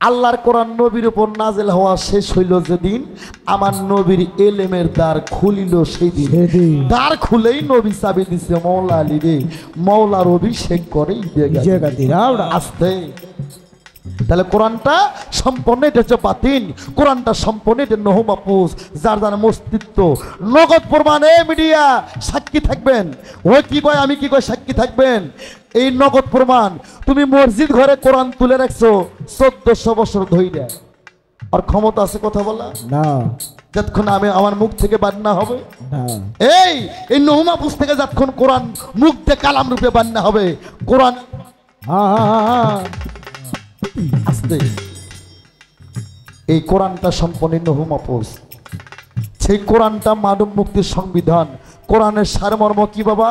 আল্লাহর কোরআন নবীর উপর নাজেল হওয়া শেষ হইল যেদিন আমার নবীর এলেমের দ্বার খুলিল সেই দিন। দ্বার খুলেই নবী চাবি দিছে মৌলা আলী রে, মৌলার অভিষেক করে আসতে। তাহলে কোরআনটা সম্পূর্ণ, এটা হচ্ছে বাতিন, কোরআনটা সম্পূর্ণ, এটা নহ মাহফুজ, যার যার মস্তিত্ব নগদ প্রমাণ। এ মিডিয়া সাক্ষী থাকবেন, ও কি কয় আমি কি কয় সাক্ষী থাকবেন। এই নগদ প্রমাণ। তুমি মসজিদ ঘরে কোরআন তুলে রাখছো 1400 বছর ধরে, আর ক্ষমতা আছে কথা বলা না যতক্ষণ আমি আমার মুখ থেকে বার না হবে। এই নহ মাহফুজ থেকে যতক্ষণ কোরআন মুখ থেকে কালাম রূপে বার না হবে, কোরআন আসতে। এই কোরআনটা সম্পূর্ণ নহ মাহফুজ, সেই কোরআনটা মানব মুক্তির সংবিধান। কোরআনের সারমর্ম কি বাবা?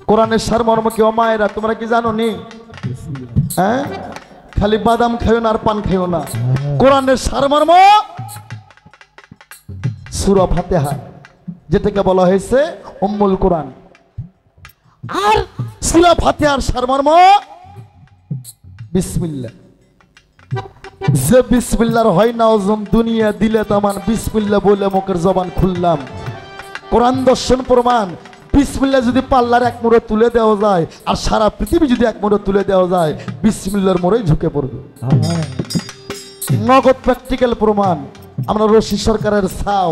কোরআনের সারমর্ম কি ও মায়েরা তোমরা কি জানো নি? হ্যাঁ, খালি বাদাম খাইও না আর পান খাইও না। কোরআনের সারমর্ম সূরা ফাতিহা, যেটাকে বলা হয়েছে উম্মুল কোরআন। আর সূরা ফাতিহার সারমর্ম বিসমিল্লাহ। যে বিসমিল্লাহর হয় না ওজন দুনিয়া দিলে তামান, বিসমিল্লাহ বলে মুখের জবান খুললাম। কোরআন দর্শন প্রমাণ। বিসমিল্লাহ যদি পাল্লার এক মোড়ে তুলে দেওয়া যায় আর সারা পৃথিবী যদি এক মোড়ে তুলে দেওয়া যায়, বিসমিল্লাহর মোড়েই ঝুঁকে পড়বে। নগদ প্র্যাকটিক্যাল প্রমাণ। আমরা রশি সরকারের ছাও,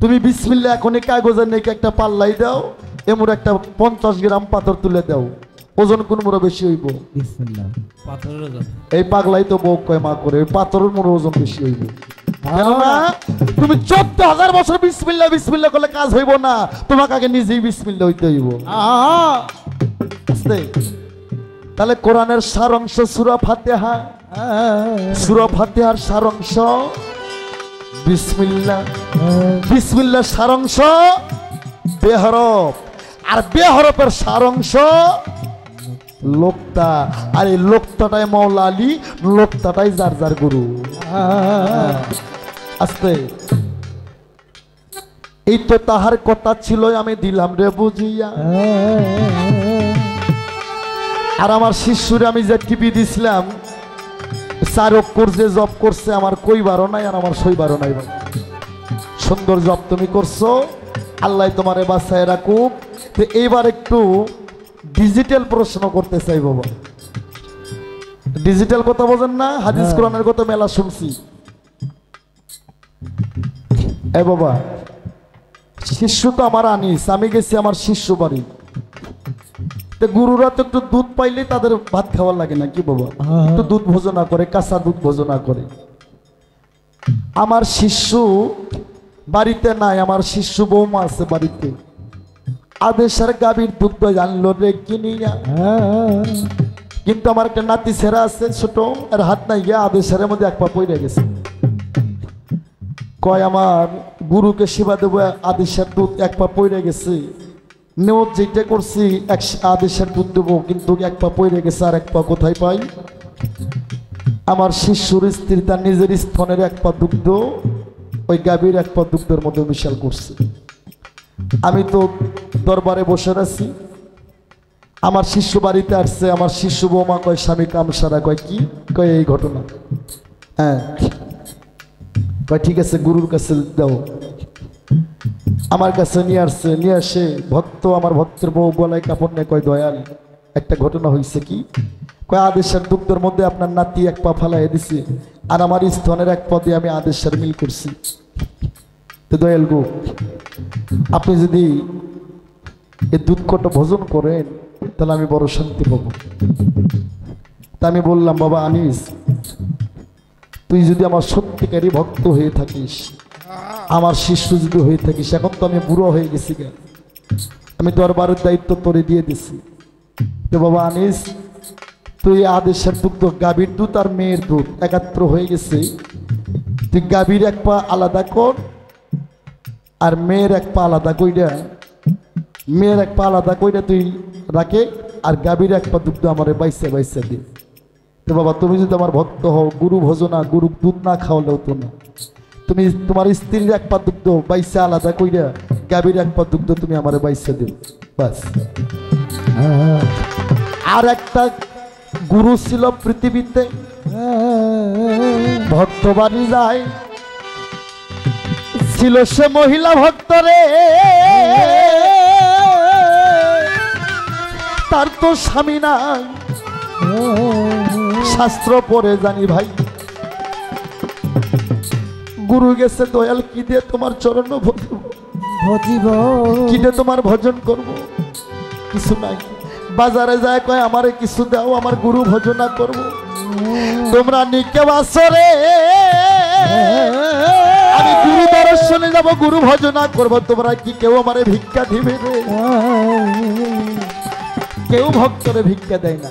তুমি বিসমিল্লাহ এখনই কাগজের নেই একটা পাল্লাই দাও, এমন একটা 50 গ্রাম পাথর তুলে দাও, ওজন কোন মোড়ে বেশি হইব? এই পাগলাই তো বউ কয় মা করে, ওই পাথরের মোড়ে ওজন বেশি হইব। কেননা তুমি 14,000 বছর বিসমিল্লাহ বিসমিল্লাহ করলে কাজ হইব না, তোমাকে আগে নিজেই বিসমিল্লাহ হইতে হইব। তাহলে কোরআনের সার অংশ সূরা ফাতিহা, সূরা ফাতিহার সার অংশ বিসমিল্লাহ, বিসমিল্লাহ সার অংশ বেহরফ, আর বেহরফের সার অংশ লোকতা, আর এই লোকতাটাই মৌলা আলী, লোকতাটাই যার যার গুরু। আস্তে, এই তো তাহার কথা ছিল আমি দিলাম রে বুঝিয়া। আর আমার শিষ্যরে আমি যে টিপি দিছিলাম 4 অক্ষর যে জব করছে, আমার কইবারও নাই আর আমার সইবারও নাই। সুন্দর জব তুমি করছো, আল্লাহ তোমারে বাঁচায় রাখুক। তো এইবার একটু ডিজিটাল প্রশ্ন করতে চাই বাবা। ডিজিটাল কথা বোঝেন না? হাদিস কোরআনের কথা মেলা শুনছি। এ বাবা, শিষ্য তো আমার আনিস, আমি গেছি আমার শিষ্য বাড়ি। গুরুরা তো একটু দুধ পাইলে তাদের ভাত খাওয়ার লাগে না কি বাবা? একটু দুধ ভোজনা করে, কাঁচা দুধ ভোজনা করে। আমার শিষ্য বাড়িতে নাই, আমার শিষ্য বৌমা আছে বাড়িতে। আদেশের গাভীর দুধ জানলো রে কিনিয়া, কিন্তু আমার একটা নাতি ছেড়া আছে ছোট, আর হাত নাই গিয়া আদেশের মধ্যে এক পা পড়ে গেছে। কয় আমার গুরুকে সেবা দেবো, আদেশের দুধ এক পা পড়ে গেছে। নিয়ত যেটা করছি আদেশের দুধ দেবো, কিন্তু এক পা পড়ে গেছে, আর এক পা কোথায় পাই? আমার শিষ্যর স্ত্রী তার নিজের স্তনের এক পা দুগ্ধ ওই গাভীর এক পা দুগ্ধের মধ্যে মিশাল করছে। আমি তো দরবারে বসে আছি, আমার শিষ্য বাড়িতে আসছে। আমার শিষ্য বৌমা কয় স্বামী কামসারা। কয় কি? কয় এই ঘটনা। হ্যাঁ, কয় ঠিক আছে গুরুর কাছে দাও। আমার কাছে নিয়ে আসছে, নিয়ে আসে ভক্ত, আমার ভক্তের বউ গলায় কাপড় নেয়। কয় দয়াল একটা ঘটনা হয়েছে কি? কয় আদেশের দুগ্ধের মধ্যে আপনার নাতি এক পা ফালাই দিছে, আর আমার স্তনের এক পা দিয়ে আমি আদেশের মিল করছি। তো দয়াল গো, আপনি যদি এই দুধ কটা ভোজন করেন তাহলে আমি বড় শান্তি পাব। তা আমি বললাম বাবা আনিস, তুই যদি আমার সত্যিকারী ভক্ত হয়ে থাকিস, আমার শিষ্য যদি হয়ে থাকিস, এখন তো আমি বুড়ো হয়ে গেছি, আমি দরবারের দায়িত্ব তোরে দিয়ে দিছি। তো বাবা আনিস, তুই আদেশের দুধ, গাভীর দুধ আর মেয়ের দুধ একাত্র হয়ে গেছে, তুই গাভীর এক পা আলাদা কর আর মেয়ের এক পা আলাদা কইরা, মেয়ের এক পা আলাদা কইরা তুই রাখে, আর গাভীর এক পা দুধ আমারে বাইসে বাইসে দে। তো বাবা তুমি যদি আমার ভক্ত হও, গুরু ভোজনা, গুরু দুধ না খাওয়ালেও তো না, তুমি তোমার স্ত্রীর এক পা দুগ্ধ বাইসে আলাদা কইরা গাভীর এক পা দুগ্ধ তুমি আমারে বাইসে দেব, বাস। আর একটা গুরু ছিল পৃথিবীতে, ভক্ত বাড়ি যায়, ছিল সে মহিলা ভক্ত রে, তার তো স্বামী নাই। শাস্ত্র পড়ে জানি ভাই, গুরু গেছে দয়াল কি দিয়ে তোমার চরণ ভজিব, কি দিয়ে তোমার ভজন করব, কিছু নাই। বাজারে যায় কয় আমারে কিছু দাও, আমার গুরু ভজনা করব। তোমরা নিকে বাসরে, আমি গুরু দর্শনে যাব, গুরু ভজনা করব, তোমরা কি কেউ আমারে ভিক্ষা দিবে রে? কেউ ভক্তরে ভিক্ষা দেয় না।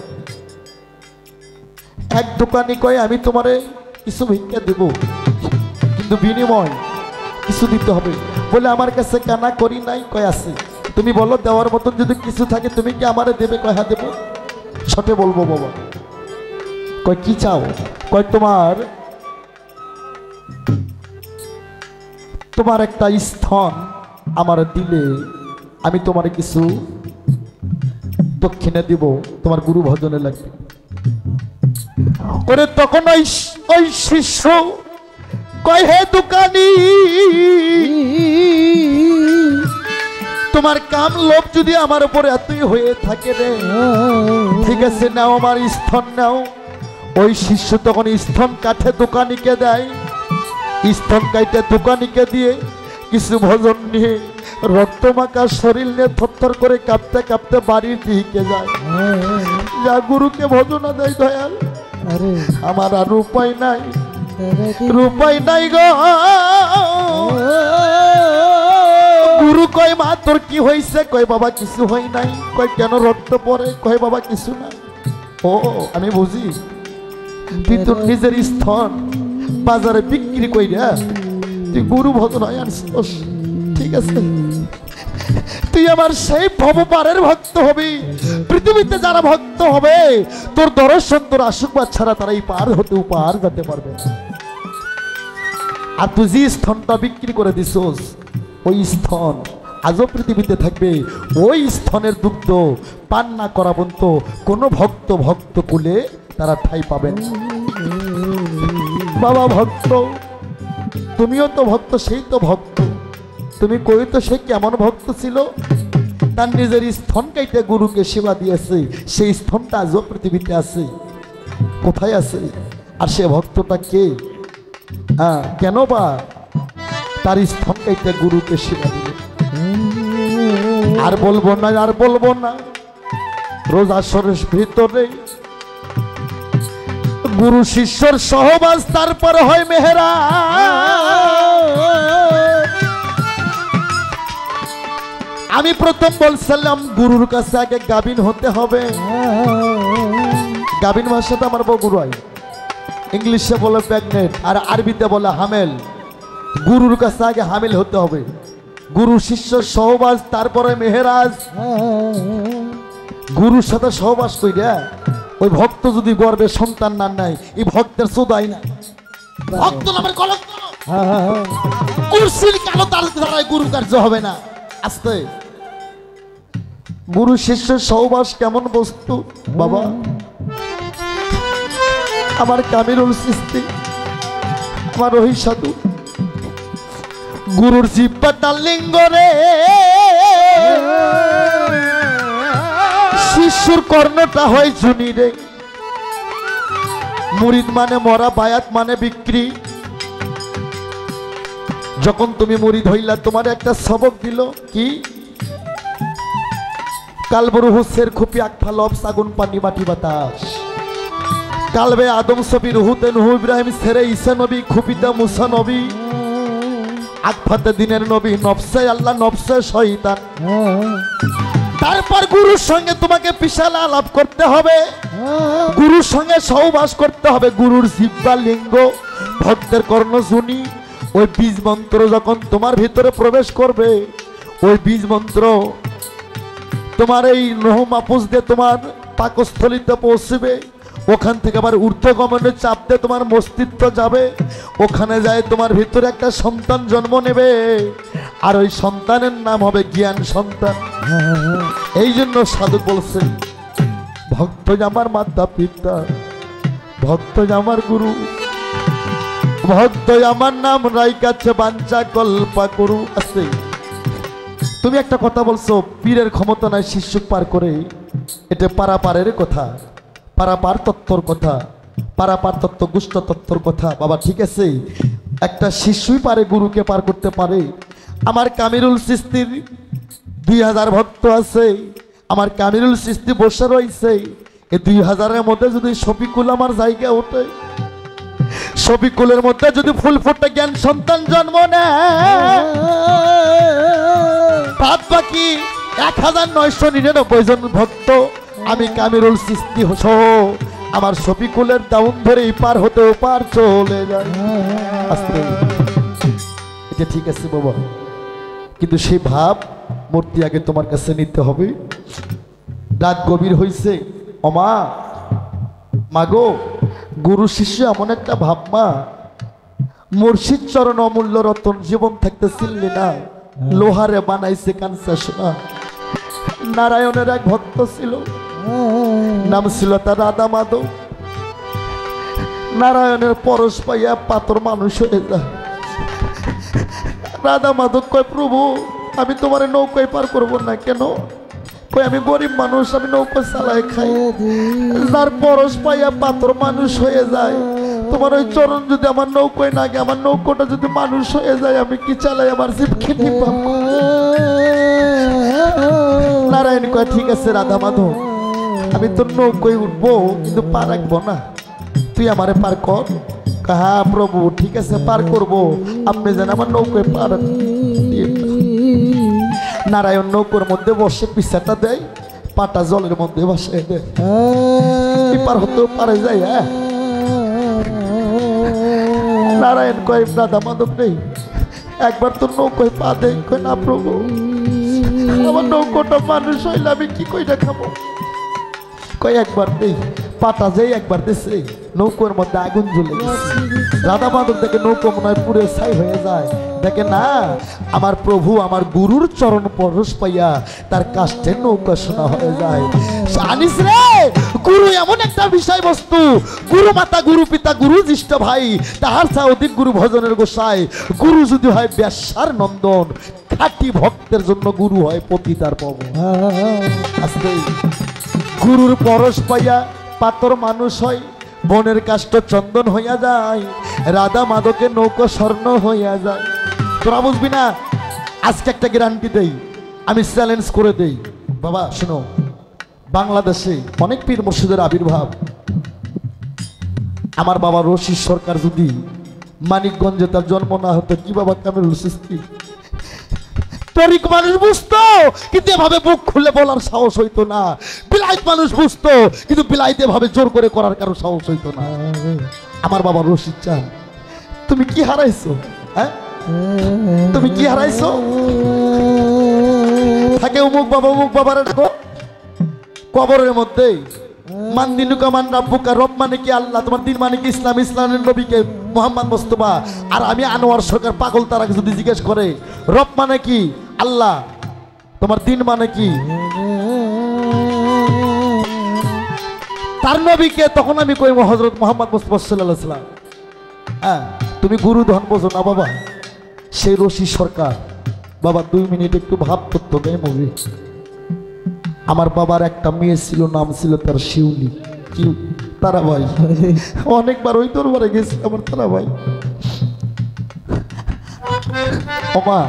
এক দোকানি কয় আমি তোমারে কিছু ভিক্ষা দেব, কিন্তু বিনিময় কিছু দিতে হবে। বলে আমার কাছে কানা করি নাই, কয় আছে। তুমি বলো দেওয়ার মতন যদি কিছু থাকে তুমি কি আমারে দেবে? কয় হ্যাঁ দেবো। ছোটে বলবো বাবা। কয় কি চাও? কয় তোমার একটা স্তন আমার দিলে আমি তোমার কিছু দক্ষিণে দিব, তোমার গুরু ভজনে লাগবে। করে তখন ওই শিষ্য কয় হে দোকানি, তোমার কাম লোভ যদি আমার উপরে এতই হয়ে থাকে রে, ঠিক আছে নাও আমার স্তন নাও। ওই শিষ্য তখন স্তন কাঠে দোকানিকে দেয়, স্তন কাইটে দোকানিকে দিয়ে কিছু ভজন নিয়ে রক্তমাখা শরীর নিয়ে থরথর করে কাঁপতে কাঁপতে বাড়ির দিকে যায়। যা গুরুকে ভজনা দেয় দয়াল, আমার আর উপায় নাই, উপায় নাই গো। গুরু কয় মা তোর কি হয়েছে? কয় বাবা কিছু হয় নাই। কয় কেন রক্ত পড়ে? কয় বাবা কিছু না। ও আমি বুঝি, তুই তোর নিজের স্তন বাজারে বিক্রি কইরা তুই গুরু ভজনায় আনছিস, ঠিক আছে? তুই আমার সেই ভবপারের ভক্ত হবি। পৃথিবীতে যারা ভক্ত হবে তোর দর্শন তোর আশীর্বাদ ছাড়া তারা এই পার হতে পার যেতে পারবে না। আর তুই যে স্তনটা বিক্রি করে দিছস, ওই স্তন আজও পৃথিবীতে থাকবে। ওই স্তনের দুগ্ধ পান না করা পর্যন্ত কোনো ভক্ত কুলে তারা ঠাঁই পাবেন। বাবা ভক্ত, তুমিও তো ভক্ত, সেই তো ভক্ত। তুমি কই তো সে কেমন ভক্ত ছিল, তার নিজের স্তন কাইটে গুরুকে সেবা দিয়েছে। সেই স্তনটা আজও পৃথিবীতে আছে। কোথায় আছে? আর সে ভক্তটা কে? হ্যাঁ, কেন বা তার স্তন কাইটে গুরুকে সেবা দিল? আর বলবো না, আর বলবো না। রোজ আসরের ভিতরে গুরু শিষ্যর সহবাস, তারপর হয় মেহেরা। আমি প্রথম বলছিলাম গুরুর কাছে আগে গাবিন হতে হবে। গাবিন ভাষাটা আমার বগুড় হয়, ইংলিশে বলে প্রেগনেন্ট, আর আরবিতে বলে হামেল। গুরুর কাছে আগে হামেল হতে হবে। গুরু শিষ্য সহবাস, তারপরে মেহেরাজ। গুরুর সাথে সহবাস কইরা ওই ভক্ত যদি গর্বে সন্তান না নাই, এই ভক্তের চোদাই না। ভক্ত নামের কলঙ্ক, কুরসির কালো তার দ্বারা গুরু কার্য হবে না। আস্তে গুরু শিষ্য সহবাস কেমন বস্তু বাবা? আমার কামিরুল সৃষ্টি, আমার ওই সাধু গুরুর জিব্বাটা লিঙ্গ রে, শিষ্যুর কর্ণটা হয় জুনি রে। মুরিদ মানে মরা, বায়াত মানে বিক্রি। যখন তুমি মুরিদ হইলা তোমার একটা সবক দিল কি? কালবরু হুসের খুপি আকফা লব সাগুন পানি মাটি বাতাস। কালবে আদম ছবি রুহুতে নুহু ইব্রাহিম সেরে ঈসা নবী, খুপিতে মুসা নবী, আকফাতে দিনের নবী, নফসে আল্লাহ নফসে শয়তান। তারপর গুরুর সঙ্গে তোমাকে বিশাল আলাপ করতে হবে, গুরুর সঙ্গে সহবাস করতে হবে। গুরুর জিহ্বা লিঙ্গ, ভক্তের কর্ণজুনি। ওই বীজ মন্ত্র যখন তোমার ভিতরে প্রবেশ করবে, ওই বীজ মন্ত্র তোমার এই নহ মাপুজ দিয়ে তোমার পাকস্থলিতে পৌঁছবে। ওখান থেকে আবার ঊর্ধ্বগমনের চাপ দিয়ে তোমার মস্তিষ্ক যাবে। ওখানে যায় তোমার ভিতরে একটা সন্তান জন্ম নেবে, আর ওই সন্তানের নাম হবে জ্ঞান সন্তান। এই জন্য সাধু বলছেন ভক্ত আমার মাতা পিতা, ভক্ত আমার গুরু, ভক্ত আমার নাম রাইকাছে বাঞ্চা কল্পা করু আছে। তুমি একটা কথা বলছো পীরের ক্ষমতা নাই শিষ্য পার করে, এটা পারাপারের কথা, পারাপার তত্ত্বর কথা, পারাপার তত্ত্ব গুষ্ঠ তত্ত্বর কথা। বাবা ঠিক আছে, একটা শিষ্যই পারে গুরুকে পার করতে পারে। আমার কামিরুল চিশতির 2000 ভক্ত আছে, আমার কামিরুল চিশতি বসে রয়েছে, এই 2000-এর মধ্যে যদি শফিকুল আমার জায়গা ওঠে, শফিকুলের মধ্যে যদি ফুল ফুটে জ্ঞান সন্তান জন্ম নেয়, বাদ বাকি 1999 জন ভক্ত আমি কামিরুল চিশতি সহ আমার শফিকুলের দাউন ধরে পার হতে পার চলে যায়। আস্তে এটা ঠিক আছে বাবা, কিন্তু সেই ভাব মূর্তি আগে তোমার কাছে নিতে হবে। রাত গভীর হয়েছে, অমা মাগো, গুরু শিষ্য এমন একটা ভাব মা, মুর্শিদ চরণ অমূল্য রতন জীবন থাকতে ছিললি না, লোহারে বানাইছে কাঞ্চা সোনা। নারায়ণের এক ভক্ত ছিল, নাম ছিল তার রাধা মাধব। নারায়ণের পরশ পাইয়া পাথর মানুষ হয়ে যায়। রাধা মাধব কয়, প্রভু আমি তোমার নৌকায় পার করবো না কেন? কই আমি গরিব মানুষ, আমি নৌকা চালাই খাই। যার পরশ পাইয়া পাথর মানুষ হয়ে যায়, তোমার ওই চরণ যদি আমার নৌকায় না গে, আমার নৌকোটা যদি মানুষ হয়ে যায়, আমি কি চালাই আমার জীব খেতে পাবো? নারায়ণ কয়, ঠিক আছে রাধা মাধব, আমি তোর নৌকায় উঠবো, কিন্তু পা রাখবো না, তুই আমারে পার কর। হ্যাঁ প্রভু ঠিক আছে পার করবো, আপনি যেন আমার নৌকায় পার দিয়ে। নারায়ণ নৌকোর মধ্যে বসে পিছাটা দেয়, পাটা জলের মধ্যে বসে দেয়, পার হতেও পারে যায়। হ্যাঁ নারায়ণ কয়, রাধা মাধব নেই, একবার তোর নৌকায় পা দেয়। কয় না প্রভু, আমার নৌকোটা মানুষ হইলে আমি কি কইটা খাবো? কয় একবার নেই, পাটা যাই একবার দেশে, নৌকোর মধ্যে আগুন জ্বলে গেছে। রাধা মাধব দেখে নৌকো মনে হয় পুরে ছাই হয়ে যায়। দেখে না, আমার প্রভু আমার গুরুর চরণ পরশ পাইয়া তার কাষ্ঠে নৌকা শোনা হয়ে যায়। জানিস রে, গুরু এমন একটা বিষয়বস্তু, গুরু মাতা গুরু পিতা গুরু জ্যেষ্ঠ ভাই, তাহার চা অধিক গুরু ভজনের গোসাই। গুরু যদি হয় ব্যাসার নন্দন, খাঁটি ভক্তের জন্য গুরু হয় পতিতার পবন। আস্তে গুরুর পরশ পাইয়া পাথর মানুষ হয়, বনের কাষ্ঠ চন্দন হইয়া যায়, রাধা মাধবের নৌকা স্বর্ণ হইয়া যায়। তোরা বুঝবি না, আজকে একটা গ্যারান্টি দেই, আমি চ্যালেঞ্জ করে দেই। বাবা শোনো, বাংলাদেশে অনেক পীর মুর্শিদের আবির্ভাব। আমার বাবা রশিদ সরকার যদি মানিকগঞ্জে তার জন্ম না হতো, কি বাবা কামিরুল চিশতি তরিক মানুষ বুঝতো, কিন্তু এভাবে বুক খুলে বলার সাহস হইতো না। বিলাইত মানুষ বুঝতো, কিন্তু বিলাইতে ভাবে জোর করে করার কারো সাহস হইতো না। আমার বাবা রশিদ চান, তুমি কি হারাইছো? হ্যাঁ তুমি কি হারাইছো? থাকে অমুক বাবারে দেখো কবরের মধ্যে, মান দিনুকা মান রাব্বুকা, রব মানে কি আল্লাহ, তোমার দিন মানে কি ইসলাম, ইসলামের নবীকে মোহাম্মদ মোস্তফা। আর আমি আনোয়ার সরকার পাগল তারাকে যদি জিজ্ঞেস করে রব মানে কি আল্লাহ, তোমার দিন মানে কি তার নবীকে, তখন আমি কই হযরত মুহাম্মদ মুস্তাফা সাল্লাল্লাহু আলাইহি ওয়াসাল্লাম। হ্যাঁ তুমি গুরু ধন বোঝো না বাবা। সেই রশিদ সরকার বাবা 2 মিনিট একটু ভাব করতো গায়ে মুভি। আমার বাবার একটা মেয়ে ছিল, নাম ছিল তার শিউলি, কি তারাবাই। অনেকবার ওই দরবারে গেছি আমার তারাবাই। ওমা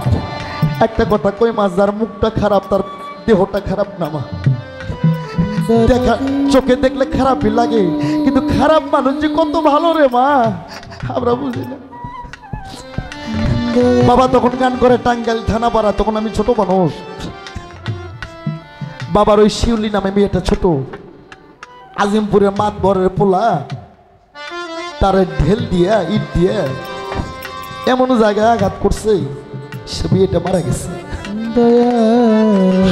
একটা কথা কই মা, যার মুখটা খারাপ তার দেহটা খারাপ না মা। দেখা চোখে দেখলে খারাপই লাগে, কিন্তু খারাপ মানুষ যে কত ভালো রে মা, আমরা বুঝি না। বাবা তখন গান করে টাঙ্গাইল থানাপাড়া, তখন আমি ছোট মানুষ। বাবার ওই শিউলি নামে মেয়েটা ছোট, আজিমপুরের মাতবরের পোলা, তারে ঢেল দিয়ে ইট দিয়ে এমন জায়গায় আঘাত করছে, সে মেয়েটা মারা গেছে।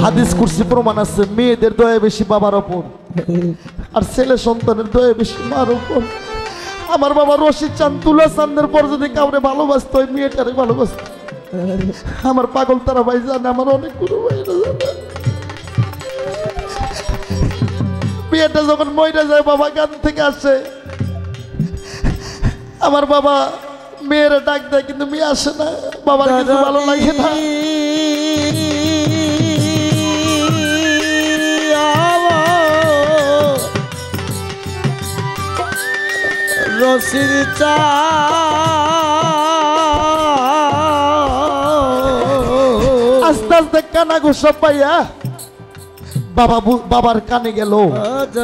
হাদিস কুরসি প্রমাণ আছে, মেয়েদের দয়া বেশি বাবার ওপর, আর ছেলে সন্তানের দয়া বেশি মার ওপর। আমার বাবা রশিদ চাঁদ তুলা চাঁদের পর যদি কাউরে ভালোবাসত, ওই মেয়েটারে ভালোবাসত। আমার পাগল তারা ভাই জানে, আমার অনেক গুরু ভাইরা জানে। মেয়েটা যখন মইরা যায় বাবা গান থেকে আসে, আমার বাবা মেয়েরা ডাক দেয় কিন্তু মেয়ে আসে না, বাবার কিছু ভালো লাগে না। রশির চা আস্তে আস্তে কানা গোসব পাইয়া বাবার কানে গেল,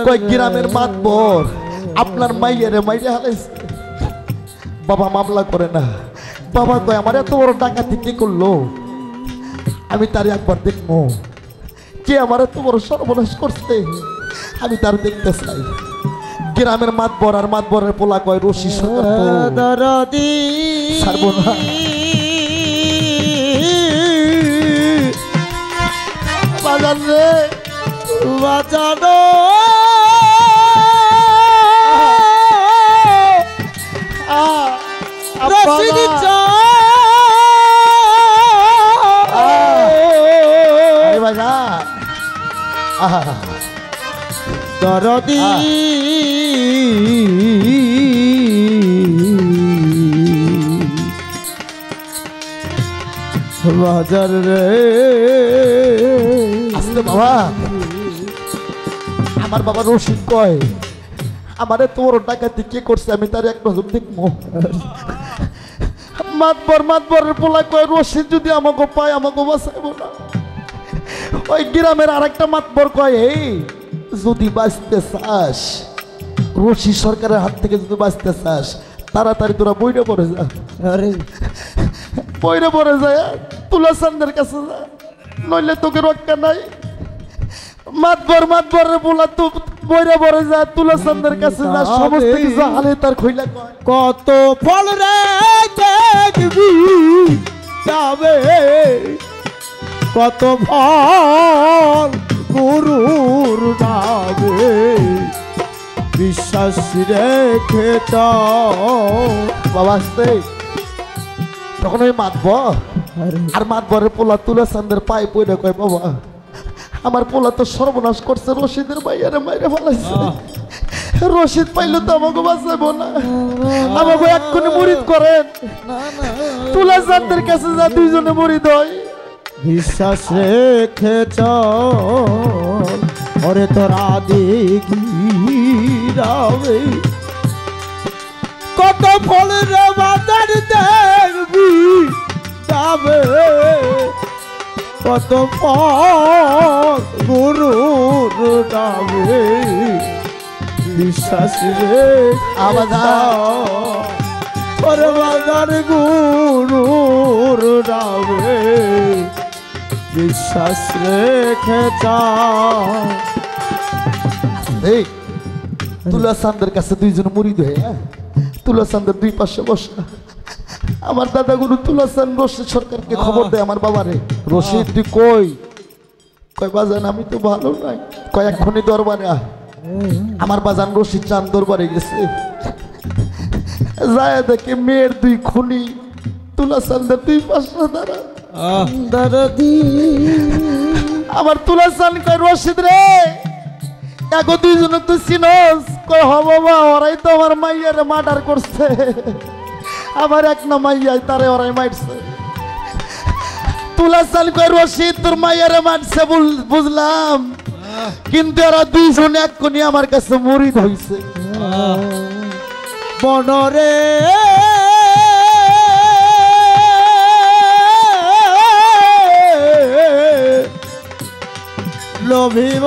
কয় গ্রামের মাতবর আপনার মাইয়ারে মাইরে হালাইছে। বাবা মামলা করে না, বাবা কয় আমার এত বড় ডাকাতি কে করলো, আমি তার একবার দেখবো, কে আমার এত বড় সর্বনাশ করছে, আমি তার দেখতে চাই। গ্রামের মাতবর আর মাতবরের পোলা কয় রশি সরকার ছাড়বো না। বাজান রে বাজানো রশিদ চা দরদি বাজার রে আসলে বাবা, আমার বাবা রশিদ কয় আমারে তোর ডাকাতি কে করছে আমি তার এক নজর দেখবো। মাতবরের পোলা কয় রশিদ যদি আমাকে পায় আমাকে বাঁচাইব না। ওই গ্রামের আরেকটা মাতবর কয় এই যদি বাঁচতে চাস, রশি সরকারের হাত থেকে যদি বাঁচতে চাস তাড়াতাড়ি তোরা বইরে পড়ে যা, বইরে পড়ে যায় তুলা চান্দের কাছে যা, নইলে তোকে রক্ষা নাই। মাতবরের পোলা তো বইরে পড়ে যা, তুলা চান্দের কাছে যা, সমস্ত কিছু হালে তার খইলা কয় কত ফল রে দেখবি যাবে, কত ফল গুরুর যাবে, বিশ্বাস রেখে বাবা আসতে। তখন ওই মাতবর আর মাতবরের পোলা তুলা চান্দের পায়ে পড়ে কয় বাবা আমার পোলা তো সর্বনাশ করছে, রশিদের মাইয়ারে মাইরে ফেলাইছে, রশিদ পাইলে তো আমাকে বাঁচাবো না, আমাকে এক্ষুনি মুরিদ করেন, তুলা চান্দের কাছে যা দুইজনে মুরিদ হয়। বিশ্বাস রেখে চল ওরে তোরা দেখি যাবে, কত ফল রে বাজার দেখবি যাবে, কত ফল গুরুর যাবে, বিশ্বাস রে ওরে বাজার গুরুর যাবে, বিশ্বাস রেখে এই তুলা চান্দের কাছে দুইজন মুরিদ হয়ে তুলা চান্দের দুই পাশে বসা, আমার দাদা গুরু তুলা চান রশিদ সরকারকে খবর দেয় আমার বাবারে, রশিদ তুই কই? কয় বাজান আমি তো ভালো নাই, কয় এক্ষুনি দরবারে আয়। আমার বাজান রশিদ চান দরবারে গেছে, যায় দেখে মেয়ের দুই খুনি তুলা চান্দের দুই পাশে দাঁড়া। আমার তুলা চান কয় রশিদ রে এখন দুইজনে তুই চিনস? কয় হ বাবা ওরাই তো আমার মাইয়ারে মার্ডার করছে, আমার এক না মাইয়াই তারে ওরাই মারছে। তুলা চান কয় রশিদ তোর মাইয়ারে মারছে বুঝলাম, কিন্তু এরা দুইজনে এক কোনি আমার কাছে মুরিদ হইছে। বনরে লোভিব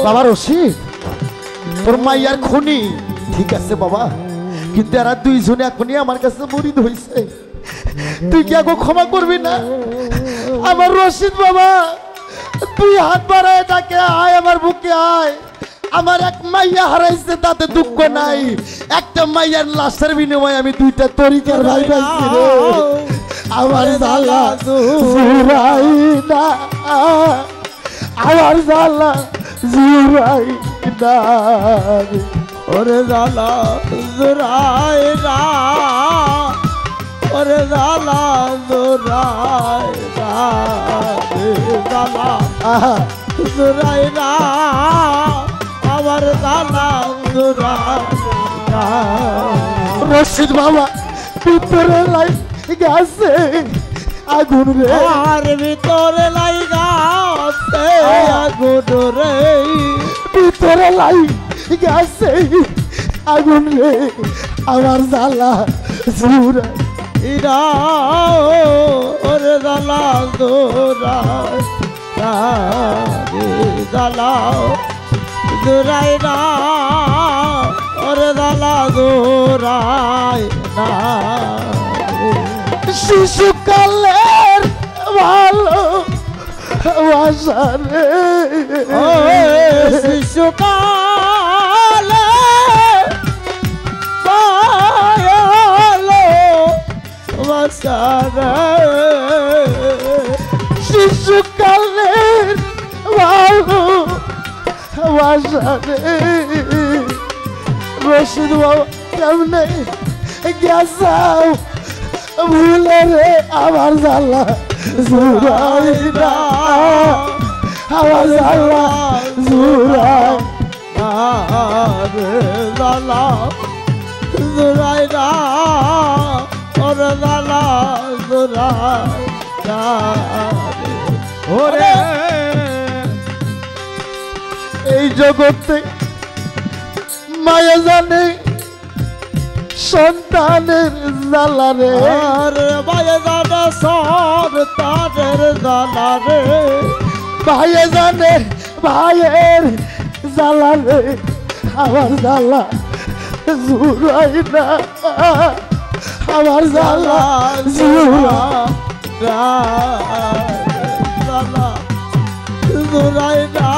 বাবা রশিদ তোর মাইয়ার খুনি ঠিক আছে বাবা, কিন্তু এরা দুইজনে এখনই আমার কাছে মুরিদ হইছে, তুই কি আগে ক্ষমা করবি না? আমার রশিদ বাবা তুই হাত বাড়ায় ডাকে আয় আমার বুকে আয়, আমার এক মাইয়া হারাইছে তাতে দুঃখ নাই, একটা মাইয়ার লাশের বিনিময়ে আমি দুইটা তরিকার ভাই পাইছি রে, আমার জ্বালা জুড়াই না, আমার জ্বালা জুড়াই না, ওরে জ্বালা জুড়াই না, ওরে জ্বালা জুড়াই না, জ্বালা জুড়াই না আমার জ্বালা জুড়াই না রশিদ বাবা ভিতরে লাই গেছে আগুন রে আর ভিতরে লাইগা আছে আগুন রে ভিতরে লাই গেছে আগুন রে আমার জ্বালা জুড়ে ইরা ওরে জ্বালা জোড়াই না রে জ্বালা জোড়াই না ওরে জ্বালা জোড়াই না শিশুকালের ভালো বাসা রে ও শিশুকালে বাসারে শিশুকালের ভালো বাসা রে রশিদ বাবা কেমনে গেছাও ভুলে রে আমার জ্বালা জুড়াই না আমার জ্বালা জুড়াই রে জ্বালা জোড়াই না ওরে জ্বালা জোড়াই না ওরে এই জগতে মায়া জানে সন্তানের জ্বালা রে আর মায়া জানে সন্তানের জ্বালা রে ভাইয়ে জানে ভাইয়ের জ্বালা রে আমার জ্বালা জুড়াই না আমার জ্বালা জুড়াই জ্বালা জোড়াই না